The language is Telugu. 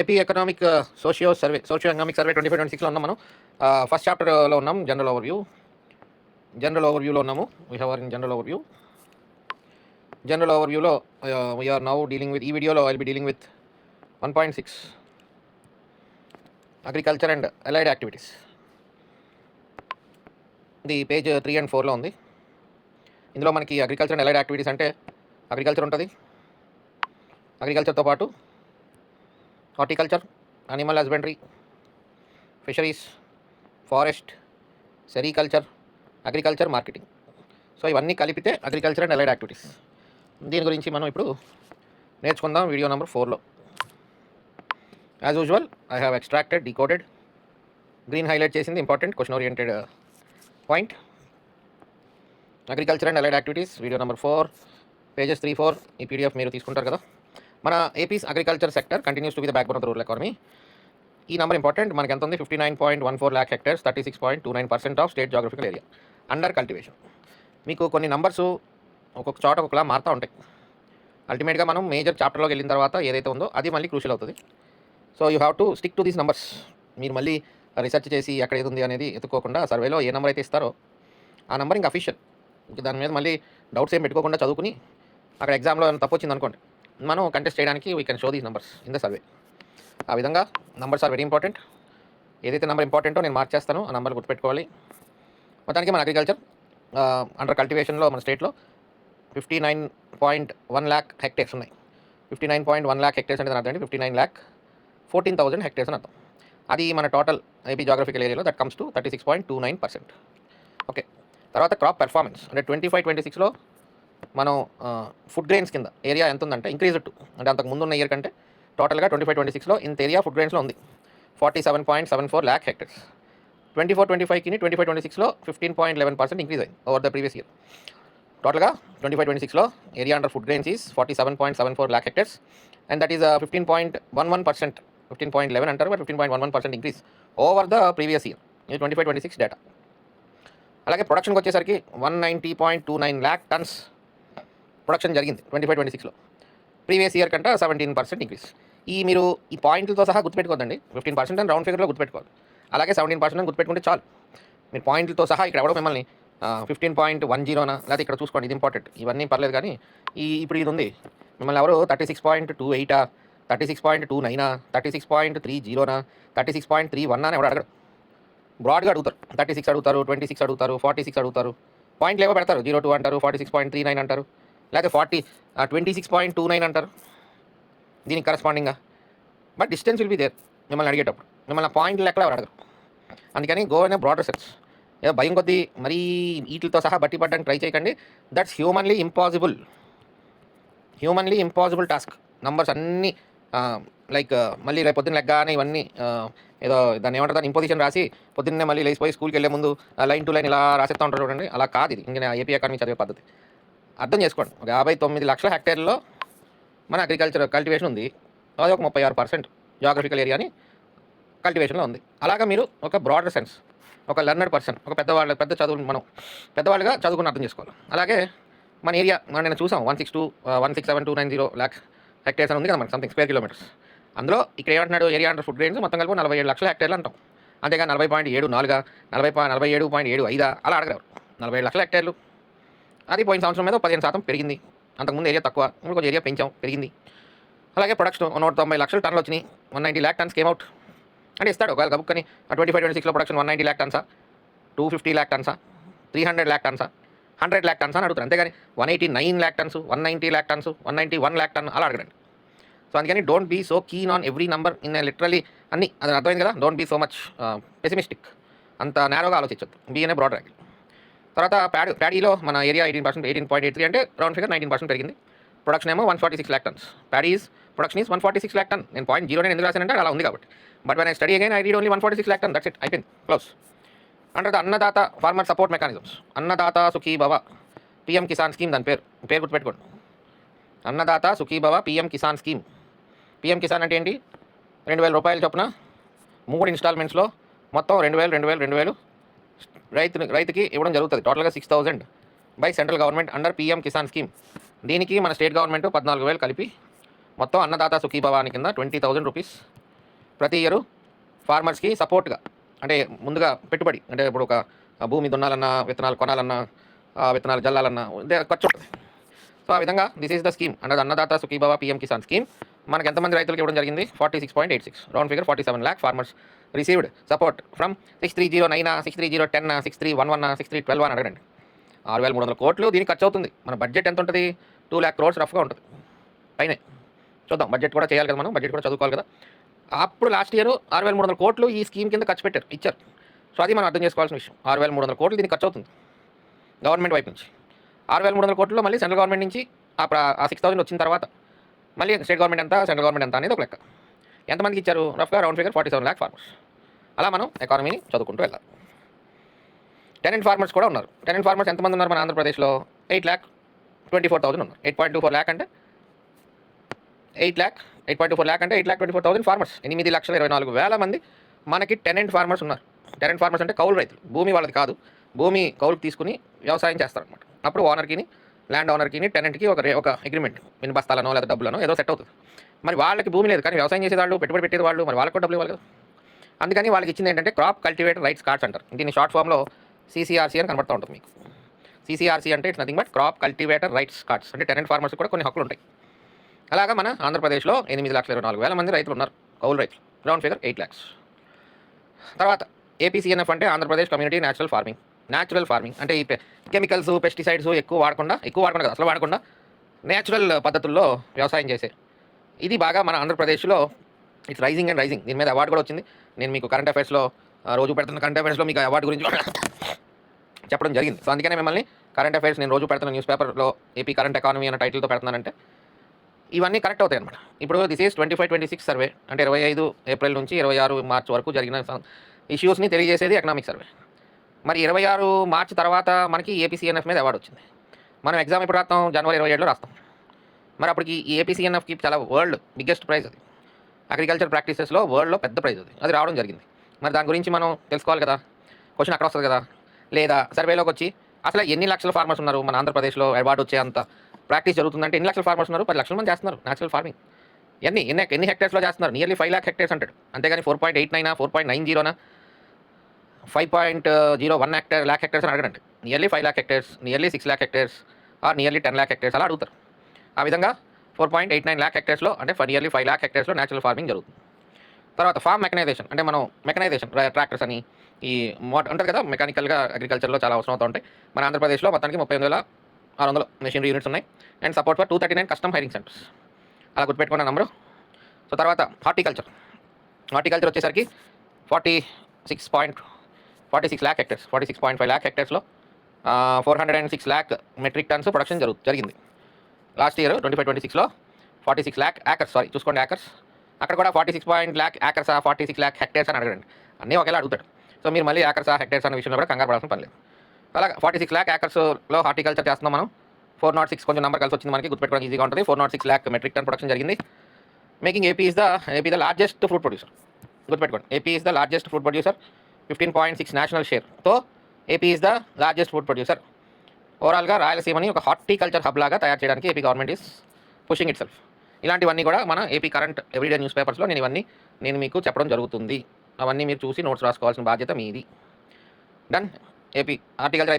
AP economic socio economic survey 25-26లో ఉన్నాం మనం. ఫస్ట్ చాప్టర్లో ఉన్నాం. జనరల్ ఓవర్వ్యూలో ఉన్నాము. వీ హ్యావ్ ఇన్ జనరల్ ఓవర్వ్యూలో వీఆర్ నౌ డీలింగ్ విత్, ఈ వీడియోలో I will be dealing with 1.6 agriculture and allied activities. ఇది పేజ్ 3 and 4లో ఉంది. ఇందులో మనకి అగ్రికల్చర్ అండ్ అలైడ్ యాక్టివిటీస్ అంటే అగ్రికల్చర్ ఉంటుంది, అగ్రికల్చర్తో పాటు horticulture, animal husbandry, fisheries, forest, sericulture, agriculture, marketing. So ఇవన్నీ కలిపితే అగ్రికల్చర్ అండ్ అలైడ్ యాక్టివిటీస్. దీని గురించి మనం ఇప్పుడు నేర్చుకుందాం వీడియో నెంబర్ 4లో. As usual I have extracted, decoded, green highlight చేసింది important question oriented point. Agriculture and allied activities video number 4, pages 3-4. ఈ పీడిఎఫ్ మీరు తీసుకుంటారు కదా. మన AP's agriculture sector continues to be the backbone of the rural economy. ఈ నెంబర్ ఇంపార్టెంట్. మనకి ఎంత ఉంది? 59.14 lakh hectares, 36.29% of state geographical area under cultivation. మీకు కొన్ని నంబర్స్ ఒక్కొక్క చోట ఒక్కొక్కలా మారుతూ ఉంటాయి. అల్టిమేట్గా మనం మేజర్ చాప్టర్లోకి వెళ్ళిన తర్వాత ఏదైతే ఉందో అది మళ్ళీ క్రూషియల్ అవుతుంది. So you have to stick to these numbers. మీరు మళ్ళీ రీసెర్చ్ చేసి ఎక్కడ ఏది ఉంది అనేది ఎత్తుకోకుండా సర్వేలో ఏ నెంబర్ అయితే ఇస్తారో ఆ నెంబర్ ఇంకా అఫీషియల్. దాని మీద మళ్ళీ డౌట్స్ ఏం పెట్టుకోకుండా చదువుకుని అక్కడ ఎగ్జామ్లో తప్పు వచ్చింది అనుకోండి, మనం కంటెస్ట్ చేయడానికి we can show these numbers in the survey. ఆ విధంగా నంబర్స్ ఆర్ వెరీ ఇంపార్టెంట్. ఏదైతే నెంబర్ ఇంపార్టెంటో నేను మార్చేస్తాను, ఆ నెంబర్ గుర్తుపెట్టుకోవాలి. మొత్తానికి మన అగ్రికల్చర్ అండర్ కల్టివేషన్లో మన స్టేట్లో 59.1 lakh hectares ఉన్నాయి. 59.1 lakh hectares అంటే అర్థం 59,14,000 hectares అని అర్థం. అది మన టోటల్ ఏపీ జాగ్రఫికల్ ఏరియాలో దట్ కమ్స్ టు 36.29%. ఓకే, తర్వాత క్రాప్ పెర్ఫార్మెన్స్ అంటే 25-26లో మనం ఫుడ్ గ్రెయిన్స్ కింద ఏరియా ఎంత ఉందంటే ఇంక్రీజ్ టు, అంటే అంతకు ముందున్న ఇయర్ కంటే టోటల్గా 25-26లో ఇంత ఏరియా ఫుడ్ గ్రెయిన్స్లో ఉంది. 47.74 lakh hectares. 24-25కి 25-26లో 15.11% ఇంక్రీజ్ అయింది ఓవర్ ద ప్రీవియస్ ఇయర్. టోటల్గా 25-26లో area under food grains is 47.74 lakh hectares and that is 15.11%, 15.11 అంటారు, but 15.11% increase over the previous year. ఇది 25-26 డేటా. అలాగే ప్రొడక్షన్కి వచ్చేసరికి 190.29 lakh tons ప్రొడక్షన్ జరిగింది 25-26లో. ప్రీవియస్ ఇయర్ కంటే 17% ఇంక్రీజ్. మీరు ఈ పాయింట్లతో సహా గుర్తుపెట్టుకోవద్దండి. 15% అని రౌండ్ ఫిగర్లో గుర్తుపెట్టుకోవాలి. అలాగే 17% అని గుర్తుపెట్టుకుంటే చాలు. మీరు పాయింట్లతో సహా ఇక్కడ ఎవడో మిమ్మల్ని 15.10నా లేకపోతే ఇక్కడ చూసుకోండి, ఇది ఇంపార్టెంట్. ఇవన్నీ పర్లేదు, కానీ ఇప్పుడు ఇది ఉంది, మిమ్మల్ని ఎవరు 36.28, 36.29, 36.30, 36.31 అని ఎవరు అడగడు. బ్రాడ్గా అడుగుతారు. 36 అడుగుతారు, 26 అడుగుతారు, 46 అడుగుతారు. పాయింట్లు ఏవో పెడతారు, 02 అంటారు, 46.39 అంటారు, లేకపోతే 26.29 అంటారు దీనికి కరస్పాండింగ్గా. But distance will be there మిమ్మల్ని అడిగేటప్పుడు. మిమ్మల్ని పాయింట్లు లెక్కలు ఎవరు అడగరు. అందుకని గో అనే బ్రాడ్ రిసర్చ్. ఏదో భయం కొద్దీ మరీ వీటితో సహా బట్టి పడడానికి ట్రై చేయకండి. That's humanly impossible task. Numbers అన్నీ లైక్ మళ్ళీ రేపు పొద్దున్న లెగ్గానే ఇవన్నీ ఏదో దాన్ని ఏమంటారు, దాన్ని ఇంపోజిషన్ రాసి పొద్దున్నే మళ్ళీ లేచిపోయి స్కూల్కి వెళ్ళే ముందు లైన్ టు లైన్ ఇలా రాసేస్తూ ఉంటారు చూడండి. అలా కాదు ఇది. ఇంకా ఏపీ ఎకానమీ చదివే పద్ధతి అర్థం చేసుకోండి. ఒక 59 లక్షల హెక్టేర్లో మన అగ్రికల్చర్ కల్టివేషన్ ఉంది. అది ఒక 36% జాగ్రఫికల్ ఏరియాని కల్టివేషన్లో ఉంది. అలాగా మీరు ఒక బ్రాడర్ సెన్స్, ఒక లెర్నర్డ్ పర్సన్, ఒక పెద్ద చదువు, మనం పెద్దవాళ్ళుగా చదువుకుని అర్థం చేసుకోవాలి. అలాగే మన ఏరియా నేను చూసాం 167,290 lakh hectares అని ఉంది కదా మనకి, సంథింగ్ స్క్వేర్ కిలోమీటర్స్. అందులో ఇక్కడ ఏమంటున్నాడు, ఏరియా అండర్ ఫుడ్ గ్రెయిన్స్ మొత్తం కలిపి 47 లక్షల హెక్టేర్లు అంటాం. అంతేగా 40.74, 47.75 అలా అడగరు. 47 లక్షల హెక్టేర్లు. అది పోయిన సంవత్సరం మీద 15% పెరిగింది. అంతకుముందు ఏరియా తక్కువ, ఇప్పుడు కొంచెం ఏరియా పెరిగింది. అలాగే ప్రొడక్షన్ 190 లక్షల టన్నులు వచ్చినాయి. 190 lakh tons కేమ్ అవుట్ అంటే ఇస్తాడు ఒకవేళ గబుక్కని. 25-26లో production 190 lakh tons, 250 lakh tons, 300 lakh tons, 100 lakh tons అని అడుగుతారు. అంతేగాని 189 lakh tons, 190 lakh tons, 191 lakh ton అలా అడగండి. సో అందుకని don't be so keen on every number in literally అన్నీ. అది అర్థమైంది కదా. Don't be so much pessimistic, అంత నేరోగా ఆలోచించద్దు. బీ అనే బ్రాడర్ యాంగిల్. తర్వాత ప్యాడీలో మన ఏరియా 18.83 అంటే రౌండ్ ఫిగర్ 19% పెరిగింది. ప్రొడక్షన్ ఏమో 146 lakh tons. Paddy's production is 146 lakh ton. నేను 0.09 ఎందుకు రాశానంటే అలా ఉంది కాబట్టి. But when I study again I read only 146 lakh ton. That's it, అయిపోయింది, close. Under the Annadata farmer support mechanisms, Annadata Sukhibhava PM Kisan scheme, దాని పేరు గుర్తుపెట్టుకోండి. Annadata Sukhibhava PM Kisan scheme. PM Kisan అంటే ఏంటి? 2,000 రూపాయలు చొప్పున 3 ఇన్స్టాల్మెంట్స్లో మొత్తం 2,000 రైతుకి ఇవ్వడం జరుగుతుంది. టోటల్గా 6,000 by central government under PM Kisan scheme. దీనికి మన స్టేట్ గవర్నమెంట్ 14,000 కలిపి మొత్తం అన్నదాత సుఖీభవాని కింద 20,000 రూపీస్ ప్రతి ఇయర్ ఫార్మర్స్కి సపోర్ట్గా, అంటే ముందుగా పెట్టుబడి, అంటే ఇప్పుడు ఒక భూమి దున్నాలన్నా, విత్తనాలు కొనాలన్నా, విత్తనాలు జల్లాలన్నా ఖర్చు ఉంటుంది. సో ఆ విధంగా this is the scheme and Annadata Sukhibhava PM Kisan scheme. మనకి ఎంతమంది రైతులకు ఇవ్వడం జరిగింది? 46.86, round figure 47 lakh farmers received support from 6309, 63010, 6311, 6312 అని అడగండి. 6300 కోట్లు దీనికి ఖర్చు అవుతుంది. మన బడ్జెట్ ఎంత ఉంటుంది? 2 lakh crores రఫ్గా ఉంటుంది పైనే. చూద్దాం, బడ్జెట్ కూడా చేయాలి కదా, మనం బడ్జెట్ కూడా చదువుకోవాలి కదా. అప్పుడు లాస్ట్ ఇయర్ 6300 కోట్లు ఈ స్కీమ్ కింద ఖర్చు పెట్టారు, ఇచ్చారు. సో అది మనం అర్థం చేసుకోవాల్సిన విషయం. 6300 కోట్లు దీనికి ఖర్చు అవుతుంది గవర్నమెంట్ వైపు నుంచి. 6300 కోట్లు మళ్ళీ సెంట్రల్ గవర్నమెంట్ నుంచి ఆ 6000 వచ్చిన తర్వాత మళ్ళీ స్టేట్ గవర్నమెంట్ ఎంత, సెంట్రల్ గవర్నమెంట్ ఎంత అనేది ఒక లెక్క. ఎంతమందికి ఇచ్చారు? రఫ్గా రౌండ్ ఫిగర్ 47 lakh ఫార్మర్స్. అలా మనం ఎకానమీని చదువుకుంటూ వెళ్ళాలి. టెనెంట్ ఫార్మర్స్ కూడా ఉన్నారు. టెనెంట్ ఫార్మర్స్ ఎంతమంది ఉన్నారు మన ఆంధ్రప్రదేశ్లో? 8,24,000 ఉన్నారు. 8.24 lakh అంటే 8.24 lakh అంటే 8,24,000 ఫార్మర్స్. 8,24,000 మంది మనకి టెనెంట్ ఫార్మర్స్ ఉన్నారు. టెనెంట్ ఫార్మర్స్ అంటే కౌలు రైతులు, భూమి వాళ్ళది కాదు, భూమి కౌలుకి తీసుకుని వ్యవసాయం చేస్తారనమాట. అప్పుడు ఓనర్కిని, ల్యాండ్ ఓనర్కిని, టెనెంట్కి ఒక అగ్రిమెంట్, ఇన్ని బస్తాలనో లేదా డబ్బులనో ఏదో సెట్ అవుతుంది. మరి వాళ్ళకి భూమి లేదు కానీ వ్యవసాయం చేసేవాళ్ళు, పెట్టుబడి పెట్టేది వాళ్ళు, మరి వాళ్ళకి కూడా డబ్బులు ఇవ్వాలి కదా. అందుకని వాళ్ళకి ఇచ్చింది ఏంటంటే క్రాప్ కల్టివేటర్ రైట్స్ కార్డ్స్ అంటారు. దీన్ని షార్ట్ ఫామ్లో CCRC అని కనబడుతూ ఉంటుంది మీకు. CCRC అంటే it's nothing but crop cultivator rights cards. అంటే టెనెంట్ ఫార్మర్స్ కూడా కొన్ని హక్కులు ఉంటాయి. అలాగా మన ఆంధ్రప్రదేశ్లో 8,24,000 మంది రైతులు ఉన్నారు, కౌలు రైతులు. Round figure 8 lakhs. తర్వాత APCNF అంటే Andhra Pradesh community natural farming. Natural farming అంటే ఈ కెమికల్స్, పెస్టిసైడ్స్ ఎక్కువ వాడకుండా కదా, అసలు వాడకుండా న్యాచురల్ పద్ధతుల్లో వ్యవసాయం చేసే ఇది బాగా మన ఆంధ్రప్రదేశ్లో ఇట్స్ రైజింగ్ అండ్ రైజింగ్. దీని మీద అవార్డు కూడా వచ్చింది. నేను మీకు కరెంట్ అఫైర్స్లో రోజు పెడుతున్న కరెంట్ అఫైర్స్లో మీకు అవార్డు గురించి చెప్పడం జరిగింది. సో అందుకనే మిమ్మల్ని కరెంట్ అఫైర్స్ నేను రోజు పెడుతున్న న్యూస్ పేపర్లో ఏపీ కరెంట్ ఎకానమీ అనే టైటిల్తో పెడుతున్నానంటే ఇవన్నీ కరెక్ట్ అవుతాయి అనమాట. ఇప్పుడు దిస్ ఈస్ 25-26 సర్వే, అంటే 25 ఏప్రిల్ నుంచి 26 మార్చ్ వరకు జరిగిన ఇష్యూస్ని తెలియజేసేది ఎకనామిక్ సర్వే. మరి 26 మార్చ్ తర్వాత మనకి APCNF మీద అవార్డు వచ్చింది. మనం ఎగ్జామ్ ఎప్పుడు రాస్తాం? జనవరి 27లో రాస్తాం. మరి అప్పటికి ఈ APCNFకి చాలా వరల్డ్ బిగ్గెస్ట్ ప్రైజ్ అది, అగ్రికల్చర్ ప్రాక్టీసెస్లో వరల్డ్లో పెద్ద ప్రైజ్ అది రావడం జరిగింది. మరి దాని గురించి మనం తెలుసుకోవాలి కదా, క్వశ్చన్ అక్కడ వస్తుంది కదా. లేదా సర్వేలోకి వచ్చి అసలు ఎన్ని లక్షల ఫార్మర్స్ ఉన్నారు మన ఆంధ్రప్రదేశ్లో అవార్డు వచ్చే అంత ప్రాక్టీస్ జరుగుతుందంటే ఎన్ని లక్షల ఫార్మర్స్ ఉన్నారు? 10 లక్షల మంది చేస్తున్నారు న్యాచురల్ ఫార్మింగ్. ఎన్ని హెక్టర్స్లో చేస్తున్నారు? నియర్లీ 5 lakh hectares అంటాడు. అంతేగాని 4.89, 4.90, 5.01 lakh hectares అని అడగండి. Nearly 5 lakh hectares, nearly 6 lakh hectares or nearly 10 lakh hectares అలా అడుగుతారు. ఆ విధంగా 4.89 lakh hectaresలో అంటే నియర్లీ 5 lakh hectaresలో న్యాచురల్ ఫార్మింగ్ జరుగుతుంది. తర్వాత ఫార్మ్ మెకనైజేషన్ అంటే మనం మెకనైజేషన్ ట్రాక్టర్స్ అని ఈ ఉంటుంది కదా, మెకానికల్గా అగ్రికల్చర్లో చాలా అవసరం అవుతూ ఉంటాయి. మన ఆంధ్రప్రదేశ్లో మొత్తానికి 38,600 మెషినరీ యూనిట్స్ ఉన్నాయి and support for 239 custom hiring centres. అలా గుర్తుపెట్టుకున్న నెంబరు. సో తర్వాత హార్టికల్చర్ వచ్చేసరికి 46.5 lakh hectaresలో 406 lakh metric tons production జరిగింది. లాస్ట్ ఇయర్ 25-26లో 46 lakh acres, చూసుకోండి యాకర్స్. అక్కడ కూడా 46 lakh acres, 46 lakh hectares అని అడగండి. అన్నీ ఒకేలా అడుగుతాడు. సో మీరు మళ్ళీ యాకర్స్, హెక్టేర్స్ అనే విషయంలో కూడా కంగారు పడాల్సిన పని లేదు. అలాగే 46 lakh acresలో హార్టికల్చర్ చేస్తున్నాం మనం. 406 కొంచెం నెంబర్ కలిసి వచ్చింది మనకి, గుర్తుపెట్టుకోవడానికి ఈజీగా ఉంటుంది. 406 lakh మెట్రిక్ టన్ ప్రొడక్షన్ జరిగింది. Making AP the largest food producer. గుర్తుపెట్టుకోండి, AP is the largest food producer, 15.6 national షేర్తో AP is the largest food producer. ఓవరాల్గా రాయలసీమని ఒక హార్టికల్చర్ హబ్ లాగా తయారు చేయడానికి AP government is pushing itself. ఇలాంటివన్నీ కూడా మన ఏపీ కరెంట్ ఎవ్రీడే న్యూస్ పేపర్స్లో నేను మీకు చెప్పడం జరుగుతుంది. అవన్నీ మీరు చూసి నోట్స్ రాసుకోవాల్సిన బాధ్యత మీది. డన్. AP horticulture